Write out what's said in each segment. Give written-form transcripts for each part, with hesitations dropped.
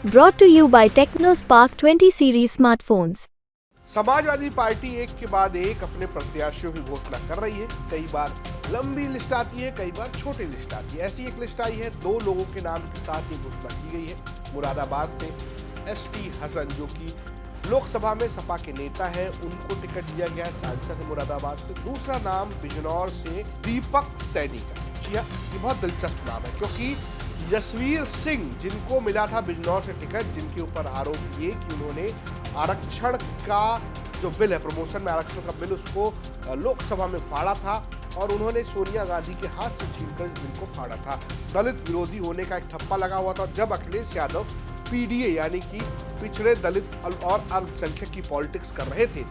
Brought to you by TechnoSpark 20 series smartphones. Samajwadi party एक के बाद एक अपने प्रत्याशियों की घोषणा कर रही है। कई बार लंबी लिस्ट आती है, कई बार छोटी लिस्ट आती है। ऐसी एक लिस्ट आई है, 2 लोगों के नाम के साथ ये घोषणा की गई है। मुरादाबाद से एसटी हसन, जो कि लोकसभा में सपा के नेता हैं, उनको टिकट दिया गया है, सांसद है मुरादाबाद से। दूसरा नाम बिजनौर से दीपक सैनी का। जी हाँ, ये बहुत दिलचस्प नाम है, क्योंकि जसवीर सिंह, जिनको मिला था बिजनौर से टिकट, जिनके ऊपर आरोप ये कि उन्होंने आरक्षण का जो बिल है, प्रमोशन में आरक्षण का बिल, उसको लोकसभा में फाड़ा था और उन्होंने सोनिया गांधी के हाथ से छीनकर इस बिल को फाड़ा था। दलित विरोधी होने का एक ठप्पा लगा हुआ था। जब अखिलेश यादव पीडीए यानी कि पिछड़े दलित और अल्पसंख्यक की पॉलिटिक्स कर रहे थे,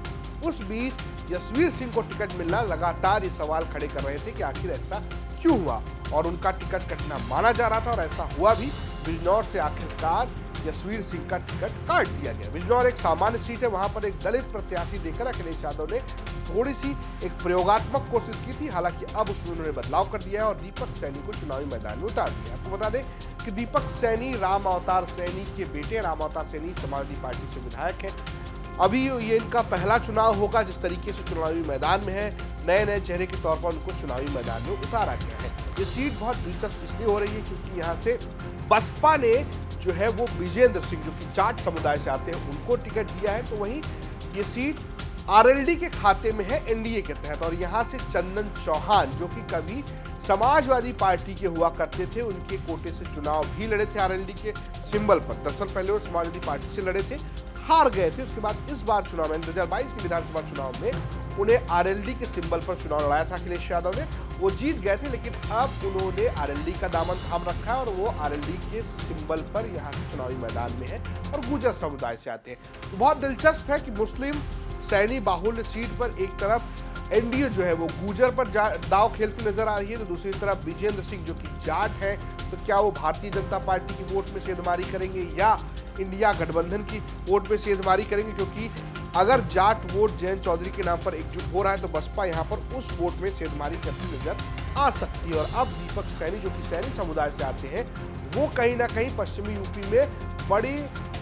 उस बीच जसवीर सिंह को टिकट मिलना लगातार ये सवाल खड़े कर रहे थे कि आखिर ऐसा क्यों हुआ, और उनका टिकट कटना माना जा रहा था और ऐसा हुआ भी। बिजनौर से आखिरकार जसवीर सिंह का टिकट काट दिया गया। बिजनौर एक सामान्य सीट है, वहां पर एक दलित प्रत्याशी देकर अखिलेश यादव ने थोड़ी सी एक प्रयोगात्मक कोशिश की थी। हालांकि अब उसमें उन्होंने बदलाव कर दिया है और दीपक सैनी को चुनावी मैदान में उतार दिया। आपको बता दें कि दीपक सैनी राम अवतार सैनी के बेटे। राम अवतार सैनी समाजवादी पार्टी से विधायक है। अभी ये इनका पहला चुनाव होगा जिस तरीके से चुनावी मैदान में है। नए चेहरे के तौर पर उनको चुनावी मैदान में उतारा गया है। ये सीट बहुत दिलचस्प इसलिए हो रही है क्योंकि यहाँ से बसपा ने जो है वो विजेंद्र सिंह, जो कि जाट समुदाय से आते हैं, उनको टिकट दिया है। तो वहीं ये सीट आरएलडी के खाते में है एनडीए के तहत। और यहाँ से चंदन चौहान, जो कि कभी समाजवादी पार्टी के हुआ करते थे, उनके कोटे से चुनाव भी लड़े थे आरएलडी के सिंबल पर। दरअसल पहले वो समाजवादी पार्टी से लड़े थे, हार गए थे। उसके बाद इस बार चुनाव में 2022 के विधानसभा चुनाव में उन्हें आरएलडी के सिंबल पर चुनाव लड़ाया था अखिलेश यादव ने। वो जीत गए थे, लेकिन अब उन्होंने आरएलडी का दामन थाम रखा है और वो आरएलडी के सिंबल पर यहाँ से चुनावी मैदान में है और गुर्जर समुदाय से आते हैं। तो बहुत दिलचस्प है कि मुस्लिम सैनी बाहुल्य सीट पर एक तरफ एनडीए जो है वो गुर्जर पर दाव खेलती नजर आ रही है, तो दूसरी तरफ विजेंद्र सिंह जो कि जाट है, तो क्या वो भारतीय जनता पार्टी की वोट में सेंधमारी करेंगे या इंडिया गठबंधन की वोट में सेंधमारी करेंगे? क्योंकि अगर जाट वोट जयंत चौधरी के नाम पर एकजुट हो रहा है तो बसपा यहाँ पर उस वोट में सेंधमारी करती नजर आ सकती है। और अब दीपक सैनी, जो कि सैनी समुदाय से आते हैं, वो कहीं ना कहीं पश्चिमी यूपी में बड़ी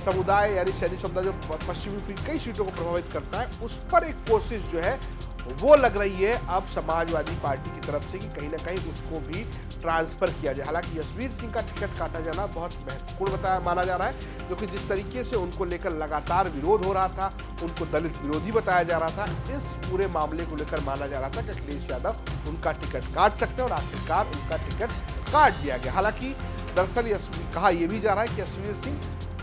समुदाय यानी सैनी समुदाय जो पश्चिमी यूपी की कई सीटों को प्रभावित करता है, उस पर एक कोशिश जो है वो लग रही है अब समाजवादी पार्टी की तरफ से कि कहीं ना कहीं उसको भी ट्रांसफर किया जाए। हालांकि जसवीर सिंह का टिकट काटा जाना बहुत महत्वपूर्ण माना जा रहा है, क्योंकि जिस तरीके से उनको लेकर लगातार विरोध हो रहा था, उनको दलित विरोधी बताया जा रहा था, इस पूरे मामले को लेकर माना जा रहा था कि अखिलेश यादव उनका टिकट काट सकते हैं और आखिरकार उनका टिकट काट दिया गया। हालांकि दरअसल कहा यह भी जा रहा है कि जसवीर सिंह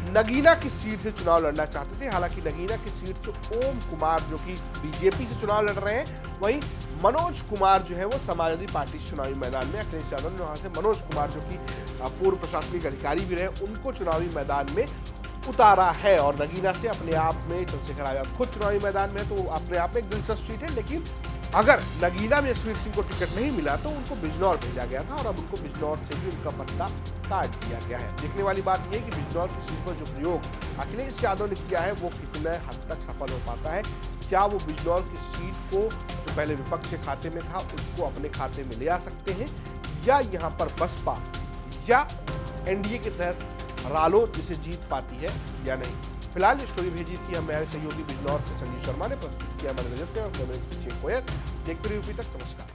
नगीना की सीट से चुनाव लड़ना चाहते थे। हालांकि नगीना की सीट से ओम कुमार, जो कि बीजेपी से चुनाव लड़ रहे हैं, वहीं मनोज कुमार जो है वो समाजवादी पार्टी से चुनावी मैदान में। अखिलेश यादव ने वहां से मनोज कुमार, जो कि पूर्व प्रशासनिक अधिकारी भी रहे, उनको चुनावी मैदान में उतारा है। और नगीना से अपने आप में चंद्रशेखर आजाद खुद चुनावी मैदान में है, तो अपने आप में एक दिलचस्प सीट है। लेकिन अगर नगीना में जसवीर सिंह को टिकट नहीं मिला तो उनको बिजनौर भेजा गया था और अब उनको बिजनौर से भी उनका पत्ता काट दिया गया है। देखने वाली बात यह है कि बिजनौर की सीट पर जो प्रयोग अखिलेश यादव ने किया है वो कितने हद तक सफल हो पाता है। क्या वो बिजनौर की सीट को, जो पहले विपक्ष के खाते में था, उसको अपने खाते में ले आ सकते हैं, या यहाँ पर बसपा या एनडीए के तहत रालोद जिसे जीत पाती है या नहीं। फिलहाल ये स्टोरी भेजी थी हमारे सहयोगी बिजनौर से संजीव शर्मा ने, प्रस्तुत किया हमारे नजर पे और कैमरे के पीछे कोयर। देखते रहिए यूपी तक। नमस्कार।